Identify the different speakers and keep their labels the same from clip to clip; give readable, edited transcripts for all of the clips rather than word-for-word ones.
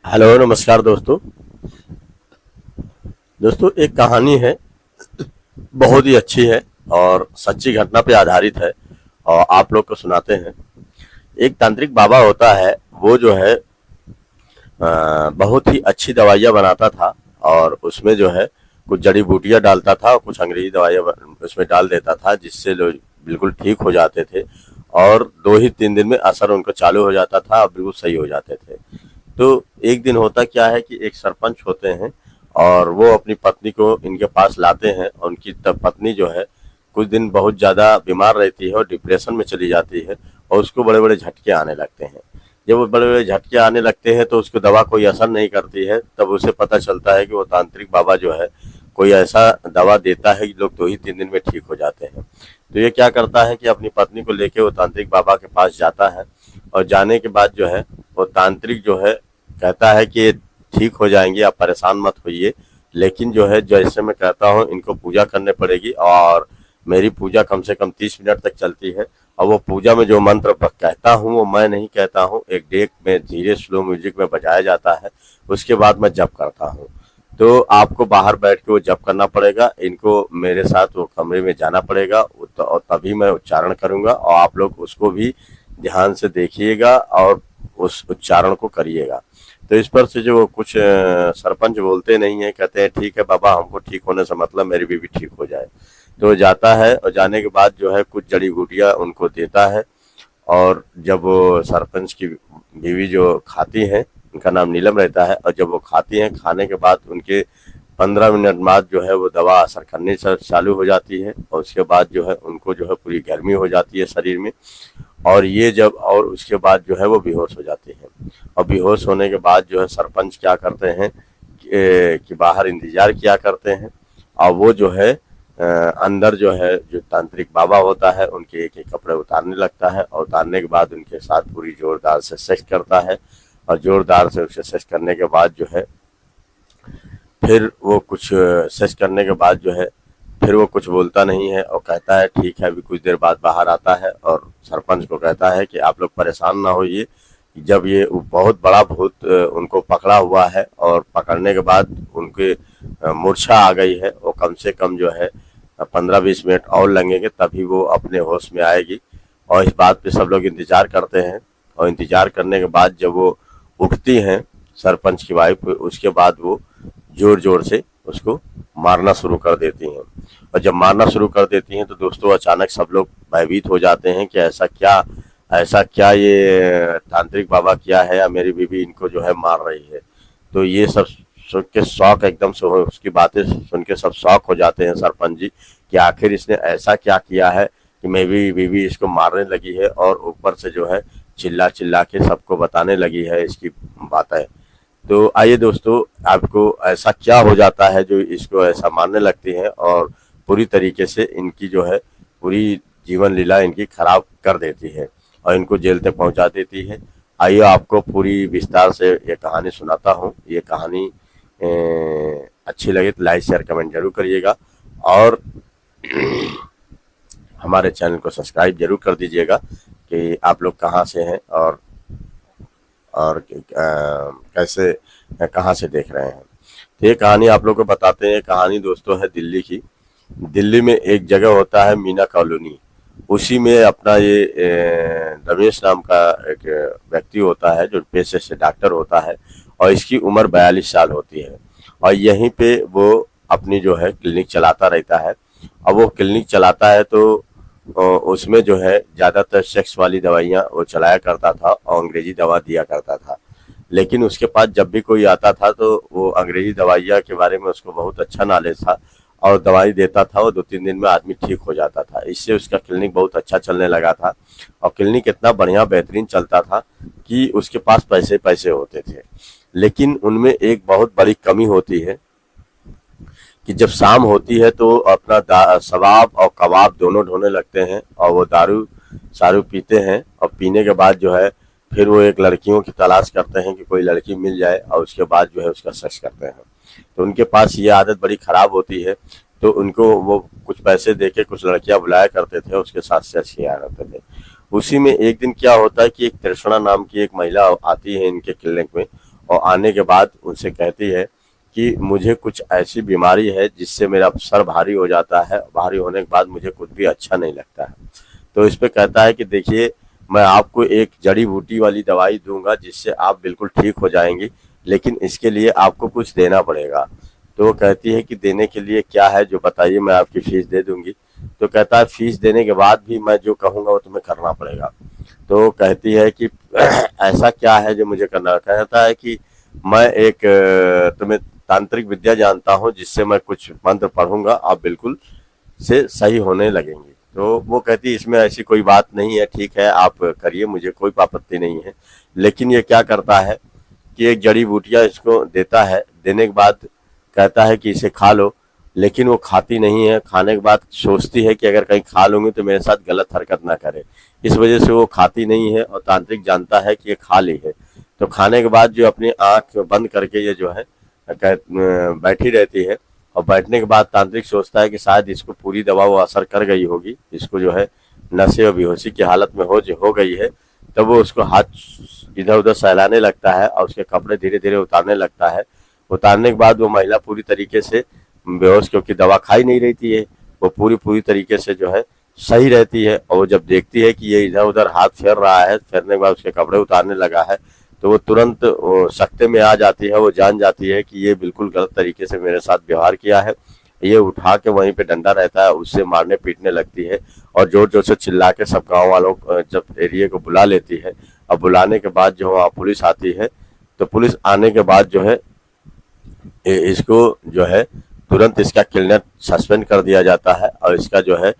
Speaker 1: Hello नमस्कार दोस्तों। एक कहानी है, बहुत ही अच्छी है और सच्ची घटना पे आधारित है और आप लोग को सुनाते हैं। एक तांत्रिक बाबा होता है, वो जो है बहुत ही अच्छी दवाइयाँ बनाता था और उसमें जो है कुछ जड़ी बूटियाँ डालता था और कुछ अंग्रेजी दवाइयाँ उसमें डाल देता था, जिससे लोग बिल्कुल ठीक हो जाते थे और 2 ही 3 दिन में असर उनको चालू हो जाता था और बिल्कुल सही हो जाते थे। तो एक दिन होता क्या है कि एक सरपंच होते हैं और वो अपनी पत्नी को इनके पास लाते हैं और उनकी पत्नी जो है कुछ दिन बहुत ज़्यादा बीमार रहती है और डिप्रेशन में चली जाती है और उसको बड़े बड़े झटके आने लगते हैं। जब वो बड़े बड़े झटके आने लगते हैं तो उसको दवा कोई असर नहीं करती है, तब उसे पता चलता है कि वो तांत्रिक बाबा जो है कोई ऐसा दवा देता है कि लोग 2 ही 3 दिन में ठीक हो जाते हैं। तो ये क्या करता है कि अपनी पत्नी को लेके वो तांत्रिक बाबा के पास जाता है और जाने के बाद जो है वो तांत्रिक जो है कहता है कि ठीक हो जाएंगे, आप परेशान मत होइए, लेकिन जो है जैसे मैं कहता हूँ इनको पूजा करने पड़ेगी और मेरी पूजा कम से कम 30 मिनट तक चलती है और वो पूजा में जो मंत्र कहता हूँ वो मैं नहीं कहता हूँ, एक डेक में धीरे स्लो म्यूजिक में बजाया जाता है, उसके बाद मैं जप करता हूँ। तो आपको बाहर बैठ के वो जप करना पड़ेगा, इनको मेरे साथ वो कमरे में जाना पड़ेगा और तभी मैं उच्चारण करूंगा और आप लोग उसको भी ध्यान से देखिएगा और उस उच्चारण को करिएगा। तो इस पर से जो कुछ सरपंच बोलते नहीं है, कहते हैं ठीक है बाबा, हमको ठीक होने से मतलब मेरी बीवी ठीक हो जाए। तो जाता है और जाने के बाद जो है कुछ जड़ी बूटियां उनको देता है और जब वो सरपंच की बीवी जो खाती हैं, उनका नाम नीलम रहता है, और जब वो खाती हैं खाने के बाद उनके 15 मिनट बाद जो है वो दवा असर करने से चालू हो जाती है और उसके बाद जो है उनको जो है पूरी गर्मी हो जाती है शरीर में। और ये जब और उसके बाद जो है वो बेहोश हो जाते हैं और बेहोश होने के बाद जो है सरपंच क्या करते हैं कि बाहर इंतजार किया करते हैं और वो जो है अंदर जो है जो तांत्रिक बाबा होता है उनके एक एक कपड़े उतारने लगता है और उतारने के बाद उनके साथ पूरी जोरदार से सेक्स करता है और जोरदार से उससे सेक्स करने के बाद जो है फिर वो कुछ सेक्स करने के बाद जो है फिर वो कुछ बोलता नहीं है और कहता है ठीक है। अभी कुछ देर बाद बाहर आता है और सरपंच को कहता है कि आप लोग परेशान ना होइए, जब ये बहुत बड़ा भूत उनको पकड़ा हुआ है और पकड़ने के बाद उनके मूर्छा आ गई है, वो कम से कम जो है 15-20 मिनट और लगेंगे तभी वो अपने होश में आएगी। और इस बात पे सब लोग इंतजार करते हैं और इंतजार करने के बाद जब वो उठती हैं सरपंच की वाइफ, उसके बाद वो जोर जोर से उसको मारना शुरू कर देती हैं। और जब मारना शुरू कर देती हैं तो दोस्तों अचानक सब लोग भयभीत हो जाते हैं कि ऐसा क्या ये तांत्रिक बाबा क्या है या मेरी बीवी इनको जो है मार रही है। तो ये सब सुन के शौक एकदम से उसकी बातें सुन के सब शौक हो जाते हैं सरपंच जी कि आखिर इसने ऐसा क्या किया है कि मेरी बीवी इसको मारने लगी है और ऊपर से जो है चिल्ला चिल्ला के सबको बताने लगी है इसकी बातें। तो आइए दोस्तों, आपको ऐसा क्या हो जाता है जो इसको ऐसा मानने लगती है और पूरी तरीके से इनकी जो है पूरी जीवन लीला इनकी खराब कर देती है और इनको जेल तक पहुंचा देती है। आइए आपको पूरी विस्तार से ये कहानी सुनाता हूँ। ये कहानी अच्छी लगे तो लाइक शेयर कमेंट जरूर करिएगा और हमारे चैनल को सब्सक्राइब जरूर कर दीजिएगा कि आप लोग कहाँ से हैं और कैसे कहाँ से देख रहे हैं। तो ये कहानी आप लोग को बताते हैं। कहानी दोस्तों है दिल्ली की। दिल्ली में एक जगह होता है मीना कॉलोनी, उसी में अपना ये रमेश नाम का एक व्यक्ति होता है जो पेशे से डॉक्टर होता है और इसकी उम्र 42 साल होती है और यहीं पे वो अपनी जो है क्लिनिक चलाता रहता है। अब वो क्लिनिक चलाता है तो उसमें जो है ज़्यादातर सेक्स वाली दवाइयाँ वो चलाया करता था और अंग्रेजी दवा दिया करता था। लेकिन उसके पास जब भी कोई आता था तो वो अंग्रेजी दवाइयाँ के बारे में उसको बहुत अच्छा नॉलेज था और दवाई देता था, वो 2-3 दिन में आदमी ठीक हो जाता था। इससे उसका क्लिनिक बहुत अच्छा चलने लगा था और क्लिनिक इतना बढ़िया बेहतरीन चलता था कि उसके पास पैसे पैसे होते थे। लेकिन उनमें एक बहुत बड़ी कमी होती है कि जब शाम होती है तो अपना शराब और कबाब दोनों ढोने लगते हैं और वो दारू शारू पीते हैं और पीने के बाद जो है फिर वो एक लड़कियों की तलाश करते हैं कि कोई लड़की मिल जाए और उसके बाद जो है उसका सेक्स करते हैं। तो उनके पास ये आदत बड़ी खराब होती है, तो उनको वो कुछ पैसे देके कुछ लड़कियां बुलाया करते थे, उसके साथ सेक्स किया करते थे। उसी में एक दिन क्या होता है कि एक तृष्णा नाम की एक महिला आती है इनके क्लिनिक में और आने के बाद उनसे कहती है कि मुझे कुछ ऐसी बीमारी है जिससे मेरा सर भारी हो जाता है, भारी होने के बाद मुझे कुछ भी अच्छा नहीं लगता है। तो इस पे कहता है कि देखिए, मैं आपको एक जड़ी बूटी वाली दवाई दूंगा जिससे आप बिल्कुल ठीक हो जाएंगी, लेकिन इसके लिए आपको कुछ देना पड़ेगा। तो वो कहती है कि देने के लिए क्या है, जो बताइए, मैं आपकी फीस दे दूंगी। तो कहता है फीस देने के बाद भी मैं जो कहूँगा वो तुम्हें करना पड़ेगा। तो कहती है कि ऐसा क्या है जो मुझे करना है? कहता है कि मैं एक तुम्हें तांत्रिक विद्या जानता हूँ जिससे मैं कुछ मंत्र पढ़ूंगा, आप बिल्कुल से सही होने लगेंगे। तो वो कहती है इसमें ऐसी कोई बात नहीं है, ठीक है आप करिए, मुझे कोई आपत्ति नहीं है। लेकिन ये क्या करता है कि एक जड़ी बूटियां इसको देता है, देने के बाद कहता है कि इसे खा लो, लेकिन वो खाती नहीं है। खाने के बाद सोचती है कि अगर कहीं खा लूंगी तो मेरे साथ गलत हरकत ना करे, इस वजह से वो खाती नहीं है। और तांत्रिक जानता है कि ये खा ली है, तो खाने के बाद जो अपनी आंख बंद करके ये जो है बैठी रहती है। और बैठने के बाद तांत्रिक सोचता है कि शायद इसको पूरी दवा वो असर कर गई होगी, इसको जो है नशे और बेहोशी की हालत में हो गई है। तब वो उसको हाथ इधर उधर सहलाने लगता है और उसके कपड़े धीरे धीरे उतारने लगता है। उतारने के बाद वो महिला पूरी तरीके से बेहोश, क्योंकि दवा खाई नहीं रहती है, वो पूरी तरीके से जो है सही रहती है। और वो जब देखती है कि ये इधर उधर हाथ फेर रहा है, फेरने के बाद उसके कपड़े उतारने लगा है, तो वो तुरंत सख्ते में आ जाती है। वो जान जाती है कि ये बिल्कुल गलत तरीके से मेरे साथ व्यवहार किया है। ये उठा के वहीं पे डंडा रहता है, उससे मारने पीटने लगती है और जोर जोर से चिल्ला के सब गाँव वालों जब एरिया को बुला लेती है। और बुलाने के बाद जो वहाँ पुलिस आती है, तो पुलिस आने के बाद जो है इसको जो है तुरंत इसका क्लीनर सस्पेंड कर दिया जाता है और इसका जो है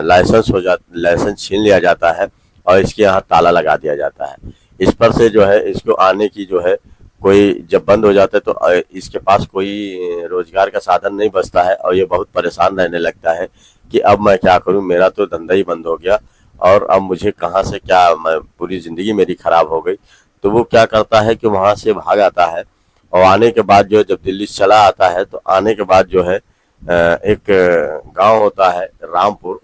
Speaker 1: लाइसेंस छीन लिया जाता है और इसके यहाँ ताला लगा दिया जाता है। इस पर से जो है इसको आने की जो है कोई जब बंद हो जाता है तो इसके पास कोई रोजगार का साधन नहीं बचता है और ये बहुत परेशान रहने लगता है कि अब मैं क्या करूं, मेरा तो धंधा ही बंद हो गया और अब मुझे कहाँ से क्या, मैं पूरी जिंदगी मेरी खराब हो गई। तो वो क्या करता है कि वहां से भाग आता है और आने के बाद जो है जब दिल्ली चला आता है, तो आने के बाद जो है एक गांव होता है रामपुर,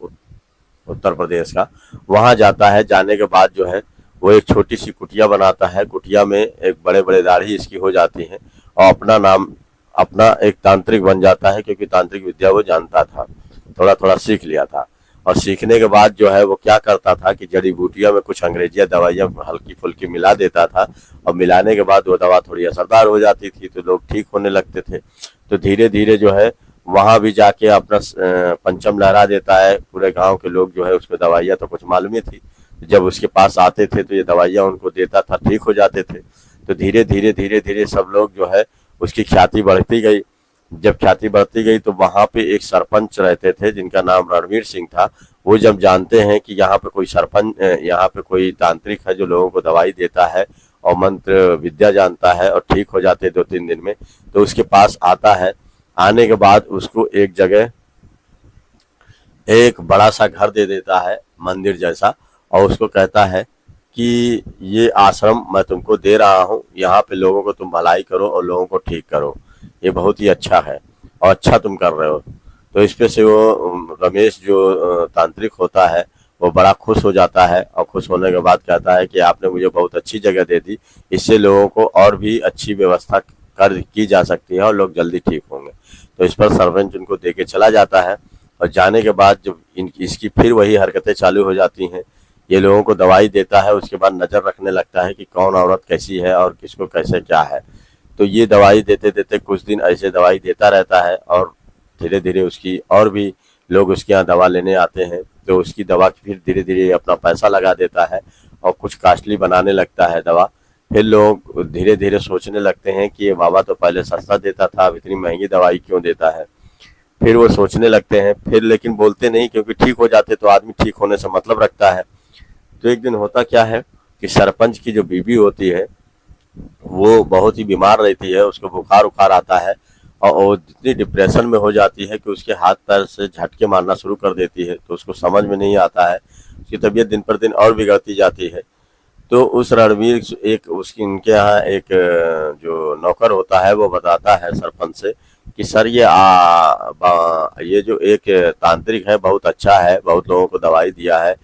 Speaker 1: उत्तर प्रदेश का, वहां जाता है। जाने के बाद जो है वो एक छोटी सी कुटिया बनाता है, कुटिया में एक बड़े बड़े दाढ़ी इसकी हो जाती है और अपना एक तांत्रिक बन जाता है, क्योंकि तांत्रिक विद्या वो जानता था, थोड़ा थोड़ा सीख लिया था। और सीखने के बाद जो है वो क्या करता था कि जड़ी बूटियों में कुछ अंग्रेजिया दवाइयाँ हल्की फुल्की मिला देता था और मिलाने के बाद वो दवा थोड़ी असरदार हो जाती थी, तो लोग ठीक होने लगते थे। तो धीरे धीरे जो है वहां भी जाके अपना पंचम लहरा देता है। पूरे गांव के लोग जो है उसको दवाइयाँ तो कुछ मालूम ही थी, जब उसके पास आते थे तो ये दवाइयाँ उनको देता था, ठीक हो जाते थे। तो धीरे धीरे सब लोग जो है उसकी ख्याति बढ़ती गई। जब ख्याति बढ़ती गई तो वहां पे एक सरपंच रहते थे जिनका नाम रणवीर सिंह था। वो जब जानते हैं कि यहाँ पे कोई तांत्रिक है जो लोगों को दवाई देता है और मंत्र विद्या जानता है और ठीक हो जाते 2-3 दिन में, तो उसके पास आता है। आने के बाद उसको एक जगह एक बड़ा सा घर दे देता है, मंदिर जैसा, और उसको कहता है कि ये आश्रम मैं तुमको दे रहा हूँ, यहाँ पे लोगों को तुम भलाई करो और लोगों को ठीक करो, ये बहुत ही अच्छा है और अच्छा तुम कर रहे हो। तो इस पे से वो रमेश जो तांत्रिक होता है वो बड़ा खुश हो जाता है और खुश होने के बाद कहता है कि आपने मुझे बहुत अच्छी जगह दे दी, इससे लोगों को और भी अच्छी व्यवस्था की जा सकती है और लोग जल्दी ठीक होंगे। तो इस पर सरपंच उनको दे के चला जाता है और जाने के बाद जब इसकी फिर वही हरकतें चालू हो जाती हैं। ये लोगों को दवाई देता है, उसके बाद नज़र रखने लगता है कि कौन औरत कैसी है और किसको कैसे क्या है। तो ये दवाई देते देते कुछ दिन ऐसे दवाई देता रहता है और धीरे धीरे उसकी और भी लोग उसके यहाँ दवा लेने आते हैं। तो उसकी दवा फिर धीरे धीरे अपना पैसा लगा देता है और कुछ कॉस्टली बनाने लगता है दवा। फिर लोग धीरे धीरे सोचने लगते हैं कि ये बाबा तो पहले सस्ता देता था, अब इतनी महंगी दवाई क्यों देता है। फिर वो सोचने लगते हैं, फिर लेकिन बोलते नहीं, क्योंकि ठीक हो जाते तो आदमी ठीक होने से मतलब रखता है। तो एक दिन होता क्या है कि सरपंच की जो बीवी होती है वो बहुत ही बीमार रहती है, उसको बुखार उखार आता है और वो इतनी डिप्रेशन में हो जाती है कि उसके हाथ पैर से झटके मारना शुरू कर देती है। तो उसको समझ में नहीं आता है, उसकी तबीयत दिन पर दिन और बिगड़ती जाती है। तो उस रणवीर इनके यहाँ एक जो नौकर होता है वो बताता है सरपंच से कि सर ये जो एक तांत्रिक है बहुत अच्छा है, बहुत लोगों को दवाई दिया है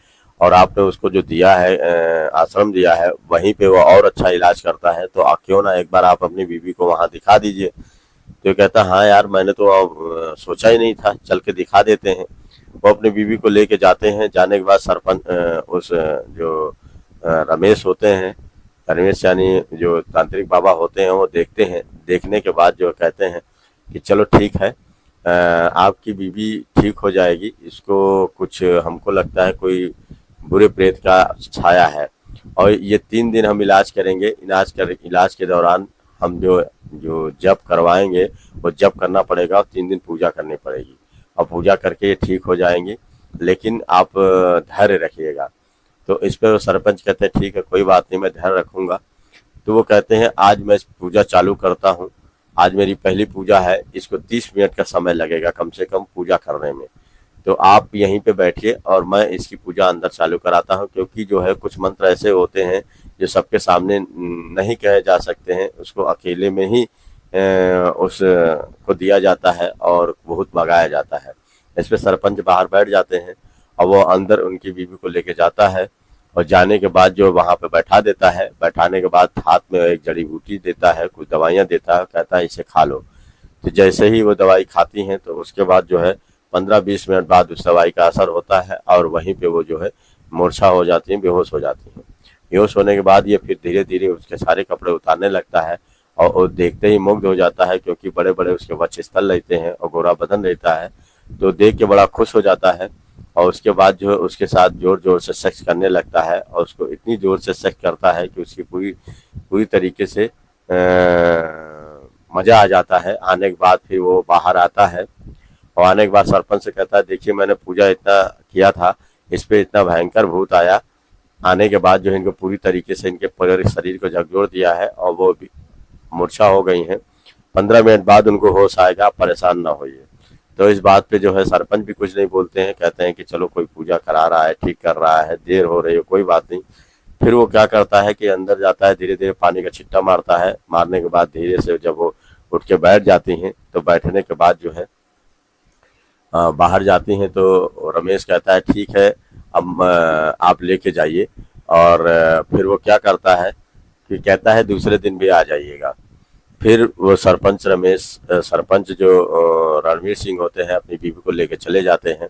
Speaker 1: और आपने उसको जो दिया है आश्रम दिया है वहीं पे वो और अच्छा इलाज करता है, तो क्यों ना एक बार आप अपनी बीवी को वहाँ दिखा दीजिए। तो ये कहता हाँ यार, मैंने तो सोचा ही नहीं था, चल के दिखा देते हैं। वो अपनी बीवी को लेके जाते हैं। जाने के बाद सरपंच जो रमेश होते हैं, रमेश यानी जो तांत्रिक बाबा होते हैं, वो देखते हैं। देखने के बाद जो कहते हैं कि चलो ठीक है, आपकी बीवी ठीक हो जाएगी। इसको कुछ हमको लगता है कोई बुरे प्रेत का छाया है, और ये 3 दिन हम इलाज करेंगे। इलाज के दौरान हम जो जो जप करवाएंगे वो जप करना पड़ेगा, और 3 दिन पूजा करनी पड़ेगी, और पूजा करके ये ठीक हो जाएंगे। लेकिन आप धैर्य रखिएगा। तो इस पे वो सरपंच कहते हैं ठीक है, कोई बात नहीं, मैं धैर्य रखूंगा। तो वो कहते हैं आज मैं पूजा चालू करता हूँ, आज मेरी पहली पूजा है, इसको 30 मिनट का समय लगेगा कम से कम पूजा करने में। तो आप यहीं पे बैठिए और मैं इसकी पूजा अंदर चालू कराता हूँ, क्योंकि जो है कुछ मंत्र ऐसे होते हैं जो सबके सामने नहीं कहे जा सकते हैं, उसको अकेले में ही उस को दिया जाता है और बहुत भगाया जाता है। इस पे सरपंच बाहर बैठ जाते हैं और वो अंदर उनकी बीवी को लेके जाता है, और जाने के बाद जो वहाँ पे बैठा देता है। बैठाने के बाद हाथ में एक जड़ी बूटी देता है, कुछ दवाइयाँ देता है, कहता है इसे खा लो। तो जैसे ही वो दवाई खाती हैं तो उसके बाद जो है 15-20 मिनट बाद उस दवाई का असर होता है, और वहीं पे वो जो है मूर्छा हो जाती हैं, बेहोश हो जाती हैं। बेहोश होने के बाद ये फिर धीरे धीरे उसके सारे कपड़े उतारने लगता है, और वो देखते ही मुग्ध हो जाता है, क्योंकि बड़े बड़े उसके वक्षस्थल रहते हैं और गोरा बदन रहता है। तो देख के बड़ा खुश हो जाता है, और उसके बाद जो है उसके साथ जोर जोर से सेक्स करने लगता है, और उसको इतनी जोर से सेक्स करता है कि उसकी पूरी पूरी तरीके से मजा आ जाता है। आने के बाद फिर वो बाहर आता है, और आने के बाद सरपंच से कहता है देखिए मैंने पूजा इतना किया था, इस पे इतना भयंकर भूत आया। आने के बाद जो है इनको पूरी तरीके से इनके पूरे शरीर को झकझोर दिया है, और वो भी मूर्छा हो गई हैं। 15 मिनट बाद उनको होश आएगा, परेशान ना होइए। तो इस बात पे जो है सरपंच भी कुछ नहीं बोलते हैं, कहते हैं कि चलो कोई पूजा करा रहा है, ठीक कर रहा है, देर हो रही है, कोई बात नहीं। फिर वो क्या करता है कि अंदर जाता है, धीरे धीरे पानी का छिट्टा मारता है। मारने के बाद धीरे से जब वो उठ के बैठ जाती हैं, तो बैठने के बाद जो है बाहर जाती हैं। तो रमेश कहता है ठीक है, अब आप लेके जाइए। और फिर वो क्या करता है कि कहता है दूसरे दिन भी आ जाइएगा। फिर वो सरपंच जो रणवीर सिंह होते हैं, अपनी बीवी को लेके चले जाते हैं,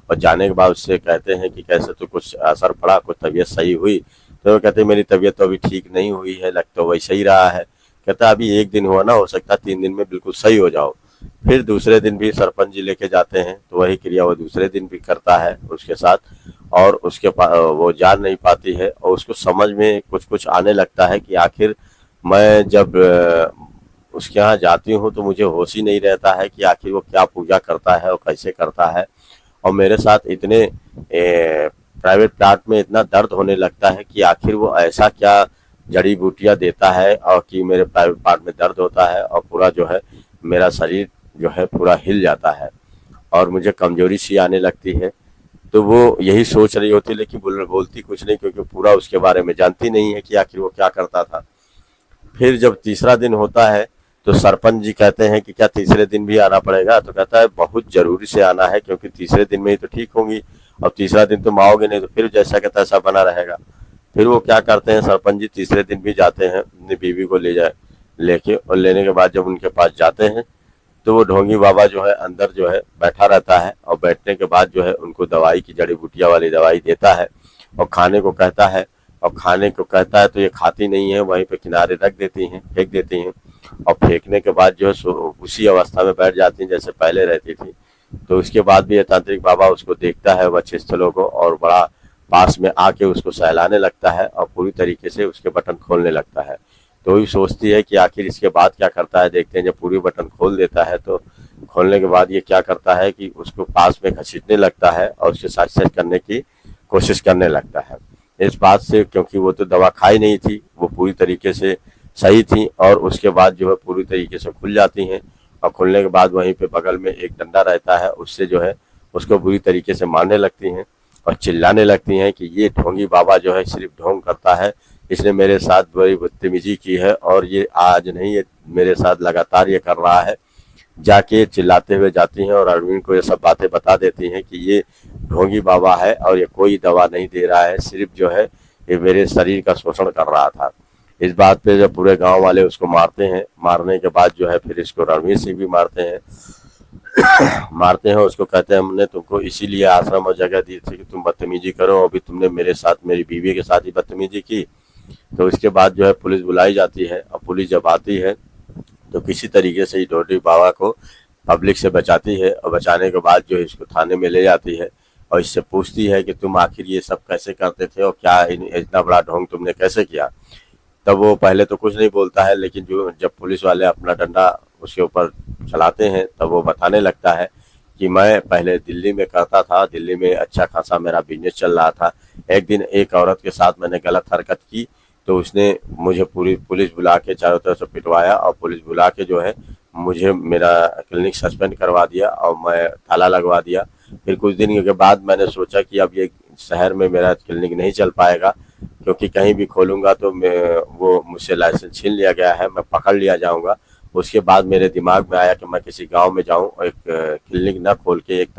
Speaker 1: और जाने के बाद उससे कहते हैं कि कैसे तो कुछ असर पड़ा, कुछ तबीयत सही हुई। तो वो कहते हैं मेरी तबीयत तो अभी ठीक नहीं हुई है, लग तो वैसे ही रहा है। कहता अभी 1 दिन हुआ ना, हो सकता है 3 दिन में बिल्कुल सही हो जाओ। फिर दूसरे दिन भी सरपंच जी लेके जाते हैं, तो वही क्रिया वो दूसरे दिन भी करता है उसके साथ, और उसके वो जान नहीं पाती है, और उसको समझ में कुछ कुछ आने लगता है कि आखिर मैं जब उसके यहाँ जाती हूँ तो मुझे होश ही नहीं रहता है कि आखिर वो क्या पूजा करता है और कैसे करता है। और मेरे साथ इतने प्राइवेट प्लाट में इतना दर्द होने लगता है कि आखिर वो ऐसा क्या जड़ी बूटियाँ देता है, और कि मेरे प्राइवेट पार्ट में दर्द होता है, और पूरा जो है मेरा शरीर जो है पूरा हिल जाता है, और मुझे कमजोरी सी आने लगती है। तो वो यही सोच रही होती, लेकिन बोलती कुछ नहीं, क्योंकि पूरा उसके बारे में जानती नहीं है कि आखिर वो क्या करता था। फिर जब तीसरा दिन होता है तो सरपंच जी कहते हैं कि क्या तीसरे दिन भी आना पड़ेगा? तो कहता है बहुत जरूरी से आना है, क्योंकि तीसरे दिन में ही तो ठीक होंगी, और तीसरा दिन तुम आओगे नहीं तो फिर जैसा का तैसा बना रहेगा। फिर वो क्या करते हैं, सरपंच जी तीसरे दिन भी जाते हैं अपनी बीवी को लेके, और लेने के बाद जब उनके पास जाते हैं तो वो ढोंगी बाबा जो है अंदर जो है बैठा रहता है, और बैठने के बाद जो है उनको दवाई की जड़ी बूटियाँ वाली दवाई देता है, और खाने को कहता है। और खाने को कहता है तो ये खाती नहीं है, वहीं पे किनारे रख देती हैं, फेंक देती हैं, और फेंकने के बाद जो है उसी अवस्था में बैठ जाती हैं जैसे पहले रहती थी। तो उसके बाद भी ये तांत्रिक बाबा उसको देखता है वक्षस्थलों को, और बड़ा पास में आके उसको सहलाने लगता है, और पूरी तरीके से उसके बटन खोलने लगता है। तो वही सोचती है कि आखिर इसके बाद क्या करता है, देखते हैं। जब पूरी बटन खोल देता है तो खोलने के बाद ये क्या करता है कि उसको पास में घसीटने लगता है, और उसके साथ सेट करने की कोशिश करने लगता है। इस बात से, क्योंकि वो तो दवा खाई नहीं थी, वो पूरी तरीके से सही थी, और उसके बाद जो है पूरी तरीके से खुल जाती हैं। और खुलने के बाद वहीं पे बगल में एक डंडा रहता है, उससे जो है उसको पूरी तरीके से मारने लगती हैं, और चिल्लाने लगती हैं कि ये ढोंगी बाबा जो है सिर्फ ढोंग करता है, इसने मेरे साथ बड़ी बदतमीजी की है, और ये आज नहीं, ये मेरे साथ लगातार ये कर रहा है। जाके चिल्लाते हुए जाती हैं और अरविंद को ये सब बातें बता देती हैं कि ये ढोंगी बाबा है और ये कोई दवा नहीं दे रहा है, सिर्फ जो है ये मेरे शरीर का शोषण कर रहा था। इस बात पे जब पूरे गांव वाले उसको मारते हैं, मारने के बाद जो है फिर इसको रणवीर सिंह भी मारते हैं। मारते हैं उसको, कहते हैं हमने तुमको इसीलिए आश्रम और जगह दी थी कि तुम बदतमीजी करो, अभी तुमने मेरे साथ, मेरी बीवी के साथ ही बदतमीजी की। तो इसके बाद जो है पुलिस बुलाई जाती है और पुलिस जब आती है तो किसी तरीके से ढोंगी बाबा को पब्लिक से बचाती है और बचाने के बाद जो है इसको थाने में ले जाती है और इससे पूछती है कि तुम आखिर ये सब कैसे करते थे और क्या इतना बड़ा ढोंग तुमने कैसे किया। तब वो पहले तो कुछ नहीं बोलता है, लेकिन जो जब पुलिस वाले अपना डंडा उसके ऊपर चलाते हैं तब वो बताने लगता है कि मैं पहले दिल्ली में करता था, दिल्ली में अच्छा खासा मेरा बिजनेस चल रहा था। एक दिन एक औरत के साथ मैंने गलत हरकत की तो उसने मुझे पूरी पुलिस बुला के चारों तरफ से पिटवाया और पुलिस बुला के जो है मुझे मेरा क्लिनिक सस्पेंड करवा दिया और मैं ताला लगवा दिया। फिर कुछ दिन के बाद मैंने सोचा कि अब ये शहर में मेरा क्लिनिक नहीं चल पाएगा, क्योंकि कहीं भी खोलूंगा तो वो मुझसे लाइसेंस छीन लिया गया है, मैं पकड़ लिया जाऊंगा। उसके बाद मेरे दिमाग में आया कि मैं किसी गांव में जाऊं और एक क्लिनिक न खोल के एक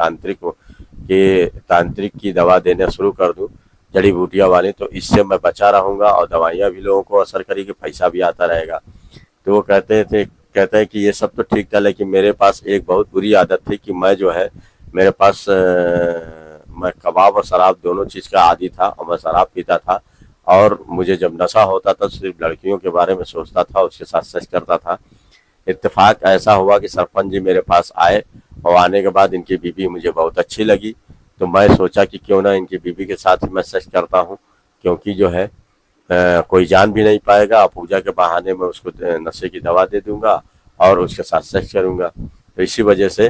Speaker 1: तांत्रिक की दवा देना शुरू कर दूं, जड़ी बूटियां वाली, तो इससे मैं बचा रहूंगा और दवाइयां भी लोगों को असर करेगी, पैसा भी आता रहेगा। तो वो कहते हैं कि ये सब तो ठीक था, लेकिन मेरे पास एक बहुत बुरी आदत थी कि मैं जो है मेरे पास मैं कबाब और शराब दोनों चीज का आदी था और मैं शराब पीता था और मुझे जब नशा होता था सिर्फ लड़कियों के बारे में सोचता था, उसके साथ सेक्स करता था। इत्तेफाक ऐसा हुआ कि सरपंच जी मेरे पास आए और आने के बाद इनकी बीवी मुझे बहुत अच्छी लगी, तो मैं सोचा कि क्यों ना इनकी बीवी के साथ ही मैं सेक्स करता हूँ, क्योंकि जो है कोई जान भी नहीं पाएगा। पूजा के बहाने में उसको नशे की दवा दे दूंगा और उसके साथ सेक्स करूंगा। तो इसी वजह से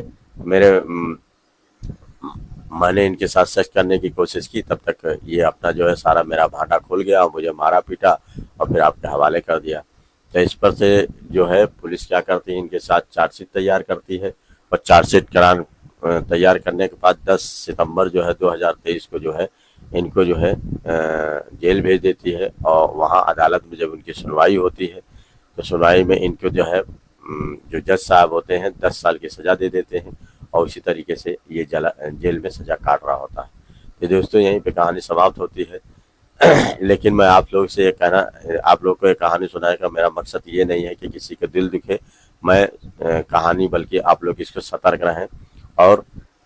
Speaker 1: मैंने इनके साथ सेक्स करने की कोशिश की, तब तक ये अपना जो है सारा मेरा भांडा खोल गया और मुझे मारा पीटा और फिर आपके हवाले कर दिया। तो इस पर से जो है पुलिस क्या करती है, इनके साथ चार्जशीट तैयार करती है और चार्जशीट तैयार करने के बाद 10 सितंबर जो है 2023 को जो है इनको जो है जेल भेज देती है और वहाँ अदालत में जब उनकी सुनवाई होती है तो सुनवाई में इनको जो है जो जज साहब होते हैं 10 साल की सज़ा दे देते हैं और उसी तरीके से ये जेल में सज़ा काट रहा होता है। तो दोस्तों यहीं पे कहानी समाप्त होती है। लेकिन मैं आप लोग से आप लोग को ये कहानी सुनाने का मेरा मकसद ये नहीं है कि किसी का दिल दुखे, मैं कहानी, बल्कि आप लोग इसको सतर्क रहें और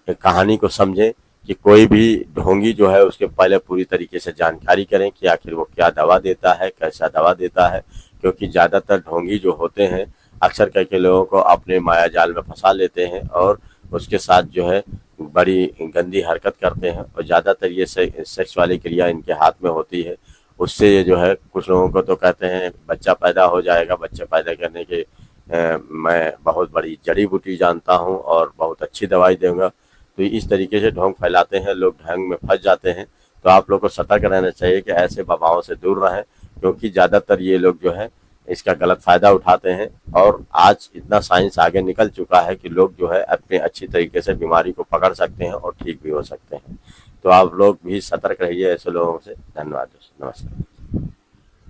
Speaker 1: कहानी को समझें कि कोई भी ढोंगी जो है उसके पहले पूरी तरीके से जानकारी करें कि आखिर वो क्या दवा देता है, कैसा दवा देता है, क्योंकि ज़्यादातर ढोंगी जो होते हैं अक्सर करके लोगों को अपने माया जाल में फंसा लेते हैं और उसके साथ जो है बड़ी गंदी हरकत करते हैं और ज़्यादातर ये सेक्स वाली क्रिया इनके हाथ में होती है। उससे ये जो है कुछ लोगों को तो कहते हैं बच्चा पैदा हो जाएगा, बच्चे पैदा करने के मैं बहुत बड़ी जड़ी बूटी जानता हूँ और बहुत अच्छी दवाई दूंगा। तो इस तरीके से ढोंग फैलाते हैं, लोग ढंग में फंस जाते हैं। तो आप लोग को सतर्क रहना चाहिए कि ऐसे बाबाओं से दूर रहें, क्योंकि ज़्यादातर ये लोग जो है इसका गलत फायदा उठाते हैं और आज इतना साइंस आगे निकल चुका है कि लोग जो है अपने अच्छी तरीके से बीमारी को पकड़ सकते हैं और ठीक भी हो सकते हैं। तो आप लोग भी सतर्क रहिए ऐसे लोगों से। धन्यवाद दोस्तों, नमस्कार।